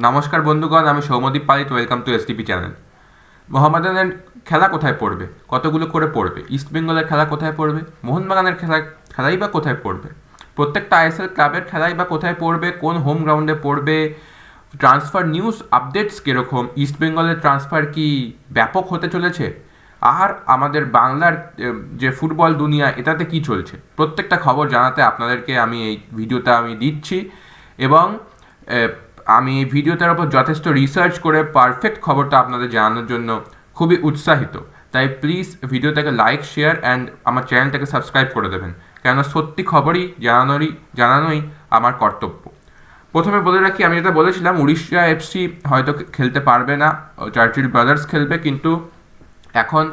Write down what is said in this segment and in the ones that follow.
নমস্কার বন্ধুগণ, আমি Soumyadip Palit. Welcome to STP channel. মোহামেডানের খেলা কোথায় পড়বে, কতগুলো করে পড়বে? ইস্ট বেঙ্গলের খেলা কোথায় পড়বে? মোহনবাগানের খেলাই বা কোথায় পড়বে? প্রত্যেকটা আইএসএল ক্লাবের খেলাই বা কোথায় পড়বে, কোন হোম গ্রাউন্ডে পড়বে? ট্রান্সফার নিউজ আপডেটস কীরকম? ইস্ট বেঙ্গলের ট্রান্সফার কি ব্যাপক হতে চলেছে? আর আমাদের বাংলার যে ফুটবল দুনিয়া, এটাতে কি চলছে, প্রত্যেকটা খবর জানাতে আপনাদেরকে আমি এই ভিডিওটা দিচ্ছি। এবং আমি এই ভিডিওটার ওপর যথেষ্ট রিসার্চ করে পারফেক্ট খবরটা আপনাদের জানানোর জন্য খুবই উৎসাহিত। তাই প্লিজ ভিডিওটাকে লাইক, শেয়ার অ্যান্ড আমার চ্যানেলটাকে সাবস্ক্রাইব করে দেবেন, কেননা সত্যি খবরই জানানোই আমার কর্তব্য। প্রথমে বলে রাখি, আমি যেটা বলেছিলাম, উড়িষ্যা এফসি হয়তো খেলতে পারবে না, চার্চিল ব্রাদার্স খেলবে। কিন্তু এখন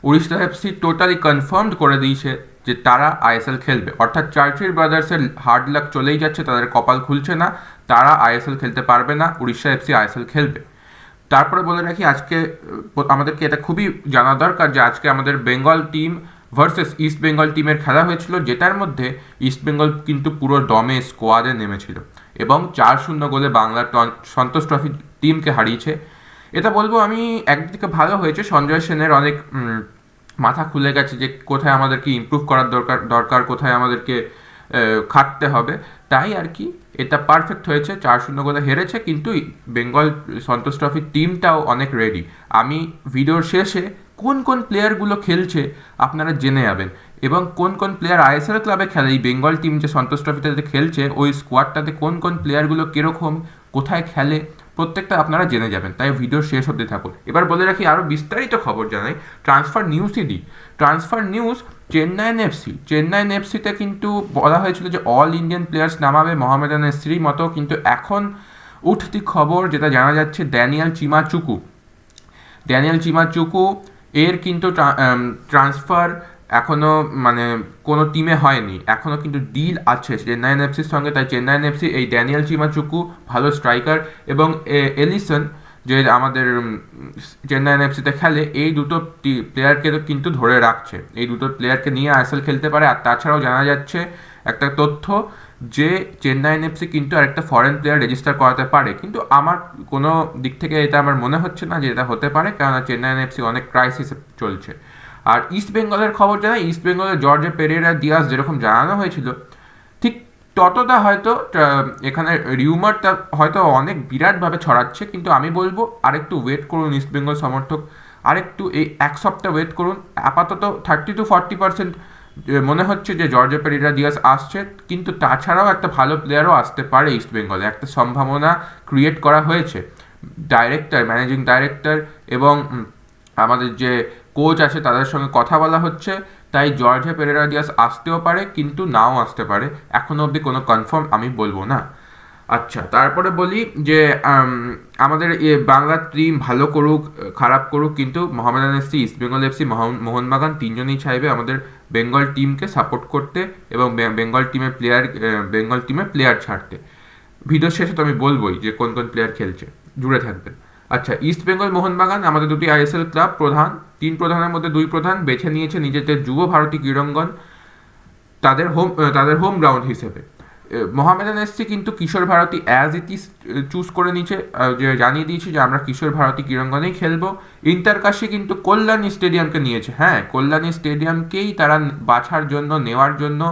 উড়িষ্যা এফসি টোটালি কনফার্মড করে দিয়েছে যে তারা আইএসএল খেলবে, অর্থাৎ চার্চিল ব্রাদার্সের হার্ড লাক চলেই যাচ্ছে, তাদের কপাল খুলছে না, তারা আইএসএল খেলতে পারবে না, উড়িষ্যা এফসি আইএসএল খেলবে। তারপরে বলে রাখি, আজকে আমাদেরকে এটা খুবই জানা দরকার যে আজকে আমাদের Bengal team versus east Bengal টিমের খেলা হয়েছিল, যেটার মধ্যে ইস্ট বেঙ্গল কিন্তু পুরো দমে স্কোয়াডে নেমেছিল এবং 4-0 গোলে বাংলা সন্তোষ ট্রফি টিমকে হারিয়েছে। এটা বলবো আমি, একদিকে ভালো হয়েছে, সঞ্জয় সেনের অনেক মাথা খুলে গেছে যে কোথায় আমাদেরকে ইমপ্রুভ করার দরকার, কোথায় আমাদেরকে খাটতে হবে। তাই আর কি এটা পারফেক্ট হয়েছে, 4-0 গোলে হেরেছে, কিন্তু বেঙ্গল সন্তোষ ট্রফির টিমটাও অনেক রেডি। আমি ভিডিওর শেষে কোন কোন প্লেয়ারগুলো খেলছে আপনারা জেনে যাবেন, এবং কোন কোন প্লেয়ার আইএসএল ক্লাবে খেলে। এই বেঙ্গল টিম যে সন্তোষ ট্রফিতে খেলছে, ওই স্কোয়াডটাতে কোন কোন প্লেয়ারগুলো কীরকম, কোথায় খেলে, প্রত্যেকটা আপনারা জেনে যাবেন। তাই ভিডিওর শেষ অবধি থাকুন। এবার বলে রাখি, আরও বিস্তারিত খবর জানাই, ট্রান্সফার নিউজই দিই। ট্রান্সফার নিউজ, চেন্নাইন এফসিতে কিন্তু বলা হয়েছিল যে অল ইন্ডিয়ান প্লেয়ার্স নামাবে মোহামেডান এফসির মতো, কিন্তু এখন উঠতি খবর যেটা জানা যাচ্ছে, ড্যানিয়েল চিমাচুকু এর কিন্তু ট্রান্সফার এখনও মানে কোনো টিমে হয়নি, এখনও কিন্তু ডিল আছে চেন্নাইন এফসির সঙ্গে। তাই চেন্নাইন এফসি এই ড্যানিয়েল চিমাচুকু, ভালো স্ট্রাইকার, এবং এলিসন যে আমাদের চেন্নাইন এফসিতে খেলে, এই দুটো প্লেয়ারকে কিন্তু ধরে রাখছে, এই দুটো প্লেয়ারকে নিয়ে আইএসএল খেলতে পারে। আর তাছাড়াও জানা যাচ্ছে একটা তথ্য যে চেন্নাইন এফসি কিন্তু আরেকটা ফরেন প্লেয়ার রেজিস্টার করাতে পারে, কিন্তু আমার কোনো দিক থেকে এটা আমার মনে হচ্ছে না যে এটা হতে পারে, কেননা চেন্নাইন এফসি অনেক ক্রাইসিসে চলছে। আর ইস্ট বেঙ্গলের খবর জানাই, ইস্ট বেঙ্গলের জর্জে পেরেরা দিয়াস যেরকম জানানো হয়েছিল, ঠিক ততটা হয়তো এখানে রিউমারটা হয়তো অনেক বিরাটভাবে ছড়াচ্ছে, কিন্তু আমি বলবো আরেকটু ওয়েট করুন ইস্ট বেঙ্গল সমর্থক, আরেকটু এই এক সপ্তাহ ওয়েট করুন। আপাতত 30-40% মনে হচ্ছে যে জর্জে পেরেরা দিয়াস আসছে, কিন্তু তাছাড়াও একটা ভালো প্লেয়ারও আসতে পারে ইস্ট বেঙ্গলে, একটা সম্ভাবনা ক্রিয়েট করা হয়েছে। ম্যানেজিং ডাইরেক্টর এবং আমাদের যে কোচ আছে তাদের সঙ্গে কথা বলা হচ্ছে। তাই জর্জে পেরেরা দিয়াস আসতেও পারে, কিন্তু নাও আসতে পারে, এখনও অবধি কোনো কনফার্ম আমি বলবো না। আচ্ছা, তারপরে বলি যে আমাদের বাংলার টিম ভালো করুক খারাপ করুক, কিন্তু Mohammedan FC, east Bengal FC, Mohun Bagan তিনজনই চাইবে আমাদের বেঙ্গল টিমকে সাপোর্ট করতে এবং বেঙ্গল টিমে প্লেয়ার ছাড়তে। ভিডিও শেষে তো আমি বলবোই যে কোন কোন প্লেয়ার খেলছে, জুড়ে থাকবেন। আচ্ছা, ইস্ট বেঙ্গল মোহনবাগান আমাদের দুটি আইএসএল ক্লাব, তিন প্রধানের মধ্যে দুই প্রধান বেছে নিয়েছে নিজেদের যুব ভারতী ক্রীড়াঙ্গন তাদের হোম গ্রাউন্ড হিসেবে। মোহামেডান এসসি কিন্তু Kishore Bharati as it is choose করে নিয়েছে, যে জানিয়ে দিয়েছে যে আমরা কিশোর ভারতী ক্রীড়াঙ্গনেই খেলবো। ইন্টারকাশি কিন্তু কল্যাণী স্টেডিয়ামকে নিয়েছে, হ্যাঁ, কল্যাণী স্টেডিয়ামকেই তারা নেওয়ার জন্য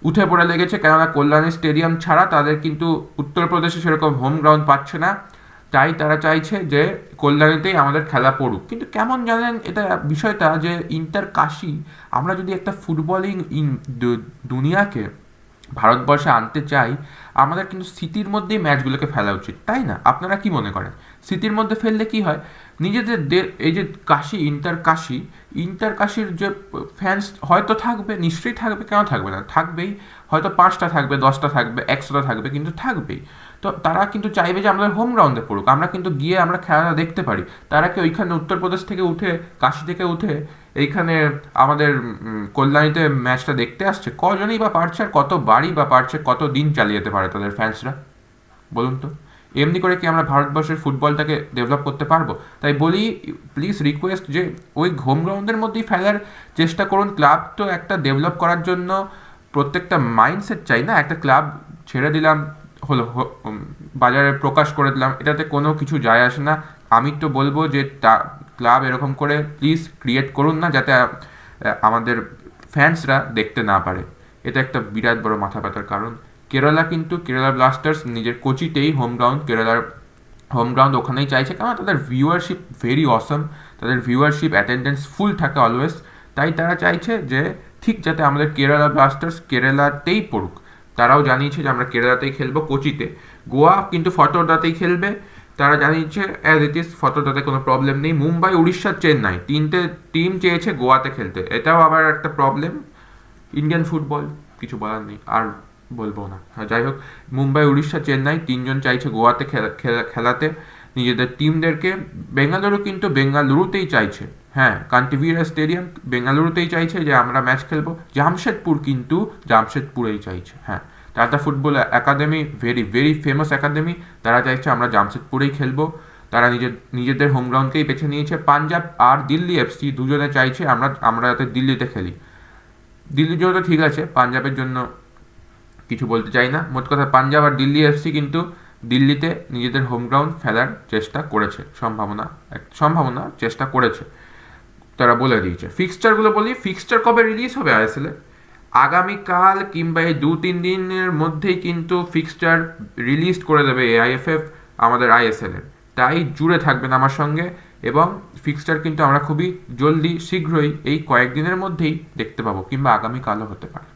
উঠে পড়ে লেগেছে, কেননা কল্যাণী স্টেডিয়াম ছাড়া তাদের কিন্তু উত্তরপ্রদেশে সেরকম হোম গ্রাউন্ড পাচ্ছে না। তাই তারা চাইছে যে কল্যাণীতেই আমাদের খেলা পড়ুক। কিন্তু কেমন জানেন এটা বিষয়টা, যে ইন্টারকাশি, আমরা যদি একটা ফুটবলিং দুনিয়াকে ভারতবর্ষে আনতে চাই, আমাদের কিন্তু সিটির মধ্যেই ম্যাচগুলোকে ফেলা উচিত, তাই না? আপনারা কি মনে করেন? সিটির মধ্যে ফেললে কি হয়, নিজেদের এই যে ইন্টারকাশির যে ফ্যান্স হয়তো থাকবে, নিশ্চয়ই থাকবে, কেন থাকবে না, থাকবেই, হয়তো 5টা থাকবে, 10টা থাকবে, 100টা থাকবে, কিন্তু থাকবেই। তো তারা কিন্তু চাইবে যে আমাদের হোম গ্রাউন্ডে পড়ুক, আমরা কিন্তু গিয়ে আমরা খেলাটা দেখতে পারি। তারা কি ওইখানে উত্তরপ্রদেশ থেকে উঠে, কাশি থেকে উঠে এইখানে আমাদের কল্যাণীতে ম্যাচটা দেখতে আসছে? কজনই বা পারছে, আর কত বাড়ি বা পারছে, কত দিন চালিয়ে যেতে পারে তাদের ফ্যান্সরা, বলুন তো? এমনি করে কি আমরা ভারতবর্ষের ফুটবলটাকে ডেভেলপ করতে পারবো? তাই বলি, প্লিজ রিকোয়েস্ট যে ওই হোম গ্রাউন্ডের মধ্যেই ফেলার চেষ্টা করুন। ক্লাব তো একটা ডেভেলপ করার জন্য প্রত্যেকটা মাইন্ডসেট চাই না, একটা ক্লাব ছেড়ে দিলাম বাজারে প্রকাশ করে দিলাম, এটাতে কোনো কিছু যায় আসে না। আমি তো বলবো যে ক্লাব এরকম করে প্লিজ ক্রিয়েট করুন না, যাতে আমাদের ফ্যান্সরা দেখতে না পারে। এটা একটা বিরাট বড় মাথা ব্যথার কারণ। কেরালা ব্লাস্টার্স নিজের কোচিতেই কেরালার হোম গ্রাউন্ড ওখানেই চাইছে, কারণ তাদের ভিউয়ারশিপ ভেরি অসম, তাদের ভিউয়ারশিপ অ্যাটেন্ডেন্স ফুল থাকে অলওয়েজ। তাই তারা চাইছে যে ঠিক যাতে আমাদের কেরালা ব্লাস্টার্স কেরালাতেই পড়ুক। তারাও জানিয়েছে যে আমরা কেরালাতেই খেলবো কোচিতে। গোয়া কিন্তু ফটোদাতেই খেলবে, তারা জানিয়েছে অ্যাজ ইট ইজ, ফটোদাতে কোনো প্রবলেম নেই। মুম্বাই, উড়িষ্যা, চেন্নাই 3টে টিম চেয়েছে গোয়াতে খেলতে, এটাও আবার একটা প্রবলেম। ইন্ডিয়ান ফুটবল, কিছু বলার নেই, আর বলবো না। যাই হোক, মুম্বাই, উড়িষ্যা, চেন্নাই 3জন চাইছে গোয়াতে খেলাতে নিজেদের টিমদেরকে। বেঙ্গালুরু কিন্তু বেঙ্গালুরুতেই চাইছে, হ্যাঁ, কান্তিভীরা স্টেডিয়াম বেঙ্গালুরুতেই চাইছে যে আমরা ম্যাচ খেলবো। জামশেদপুর কিন্তু জামশেদপুরেই চাইছে, হ্যাঁ। Tata football academy very very famous academy, তারা চাইছে আমরা জামশেদপুরেই খেলবো। তারা নিজেদের হোম গ্রাউন্ডকেই বেছে নিয়েছে। পাঞ্জাব আর দিল্লি এফসি দুজনে চাইছে আমরা যাতে দিল্লিতে খেলি। দিল্লির জন্য তো ঠিক আছে, পাঞ্জাবের জন্য কিছু বলতে চাই না। মোট কথা, পাঞ্জাব আর দিল্লি এফসি কিন্তু দিল্লিতে নিজেদের হোম গ্রাউন্ড ফেলার চেষ্টা করেছে, সম্ভাবনা চেষ্টা করেছে, তারা বলে দিয়েছে। ফিক্সচারগুলো বলি, ফিক্সচার কবে রিলিজ হবে আইএসএল এ? আগামীকাল কিংবা এই 2-3 দিনের মধ্যেই কিন্তু ফিক্সচার রিলিজ করে দেবে এআইএফএফ আমাদের আইএসএল এর। তাই জুড়ে থাকবেন আমার সঙ্গে, এবং ফিক্সচার কিন্তু আমরা খুবই জলদি শীঘ্রই এই কয়েকদিনের মধ্যেই দেখতে পাবো, কিংবা আগামীকালও হতে পারে।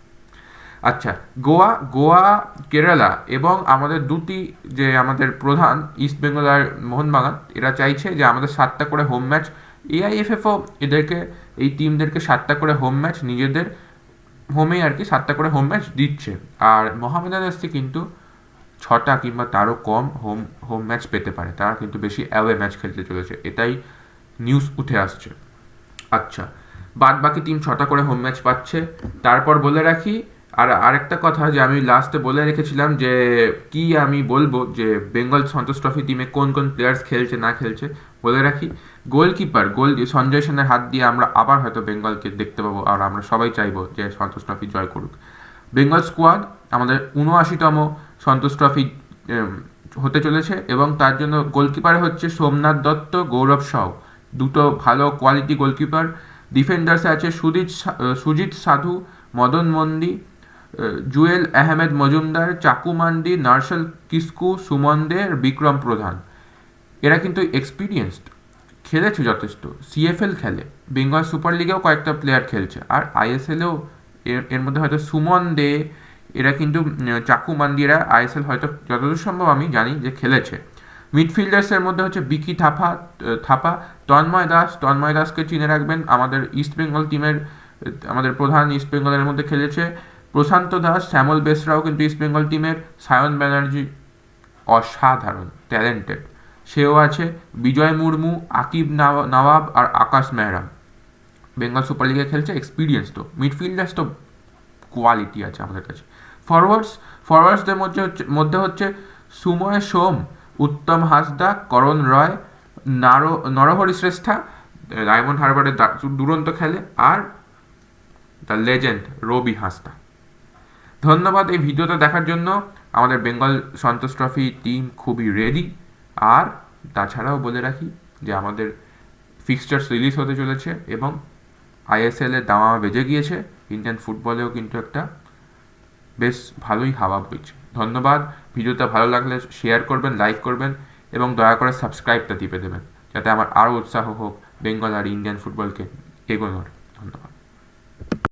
আচ্ছা, গোয়া, কেরালা এবং আমাদের যে আমাদের প্রধান ইস্টবেঙ্গল আর মোহনবাগান, এরা চাইছে যে আমাদের 7টা করে হোম ম্যাচ। এআইএফএফও এই টিমদেরকে 7টা করে হোম ম্যাচ নিজেদের হোমেই আর কি 7টা করে হোম ম্যাচ দিচ্ছে। আর মোহামেডান এফসি কিন্তু 6টা কিংবা তারও কম হোম ম্যাচ পেতে পারে, তারা কিন্তু বেশি অ্যাওয়ে ম্যাচ খেলতে চলেছে, এটাই নিউজ উঠে আসছে। আচ্ছা, বাদ বাকি টিম 6টা করে হোম ম্যাচ পাচ্ছে। তারপর বলে রাখি আরেকটা কথা, যে আমি লাস্টে বলে রেখেছিলাম যে কি আমি বলবো যে বেঙ্গল সন্তোষ ট্রফি টিমে কোন কোন প্লেয়ার্স খেলছে না খেলছে। বলে রাখি, গোলকিপার সঞ্জয় সেনের হাত দিয়ে আমরা আবার হয়তো বেঙ্গলকে দেখতে পাবো, আর আমরা সবাই চাইবো যে সন্তোষ ট্রফি জয় করুক। বেঙ্গল স্কোয়াড আমাদের 79তম সন্তোষ ট্রফি হতে চলেছে, এবং তার জন্য গোলকিপারে হচ্ছে সোমনাথ দত্ত, গৌরব সাউ, দুটো ভালো কোয়ালিটি গোলকিপার। ডিফেন্ডার্সে আছে সুজিত সাধু, মদন মন্দি, জুয়েল আহমেদ মজুমদার, চাকু মান্ডি, নার্সেল কিস্কু, সুমন দে, বিক্রম প্রধান। এরা কিন্তু এক্সপিরিয়েন্সড, খেলেছে যথেষ্ট, সিএফএল খেলে, বেঙ্গল সুপার লিগেও কয়েকটা প্লেয়ার খেলছে, আর আইএসএলেও এর মধ্যে হয়তো সুমন দে, এরা কিন্তু চাকু মান্ডি, এরা আইএসএল হয়তো যতদূর সম্ভব আমি জানি যে খেলেছে। মিডফিল্ডার্সের মধ্যে হচ্ছে বিকি থাপা, তন্ময় দাসকে চিনে রাখবেন, আমাদের ইস্টবেঙ্গল টিমের আমাদের প্রধান ইস্টবেঙ্গলের মধ্যে খেলেছে। প্রশান্ত দাস, শ্যামল বেসরাও কিন্তু ইস্টবেঙ্গল টিমের। সায়ন ব্যানার্জি অসাধারণ ট্যালেন্টেড, সেও আছে। বিজয় মুর্মু, আকিব নওয়াব আর আকাশ মেহরা বেঙ্গল সুপার লিগে খেলছে, এক্সপিরিয়েন্স। তো মিডফিল্ডার্স তো কোয়ালিটি আছে আমাদের কাছে। ফরওয়ার্ডসদের মধ্যে হচ্ছে সুময় সোম, উত্তম হাসদা, করণ রয়, নরহরি শ্রেষ্ঠা, ডায়মন্ড হারবারে দুরন্ত খেলে, আর দ্য লেজেন্ড রবি হাসদা। ধন্যবাদ এই ভিডিওটা দেখার জন্য। আমাদের বেঙ্গল সন্তোষ ট্রফি টিম খুবই রেডি। আর তাছাড়াও বলে রাখি যে আমাদের ফিক্সচার্স রিলিজ হতে চলেছে, এবং আইএসএল এর দামামা বেজে গিয়েছে। ইন্ডিয়ান ফুটবলেও কিন্তু একটা বেশ ভালোই হাওয়া বইছে। ধন্যবাদ। ভিডিওটা ভালো লাগলে শেয়ার করবেন, লাইক করবেন, এবং দয়া করে সাবস্ক্রাইবটা টিপে দেবেন, যাতে আমার আরও উৎসাহ হোক বেঙ্গল আর ইন্ডিয়ান ফুটবলকে এগোনোর। ধন্যবাদ।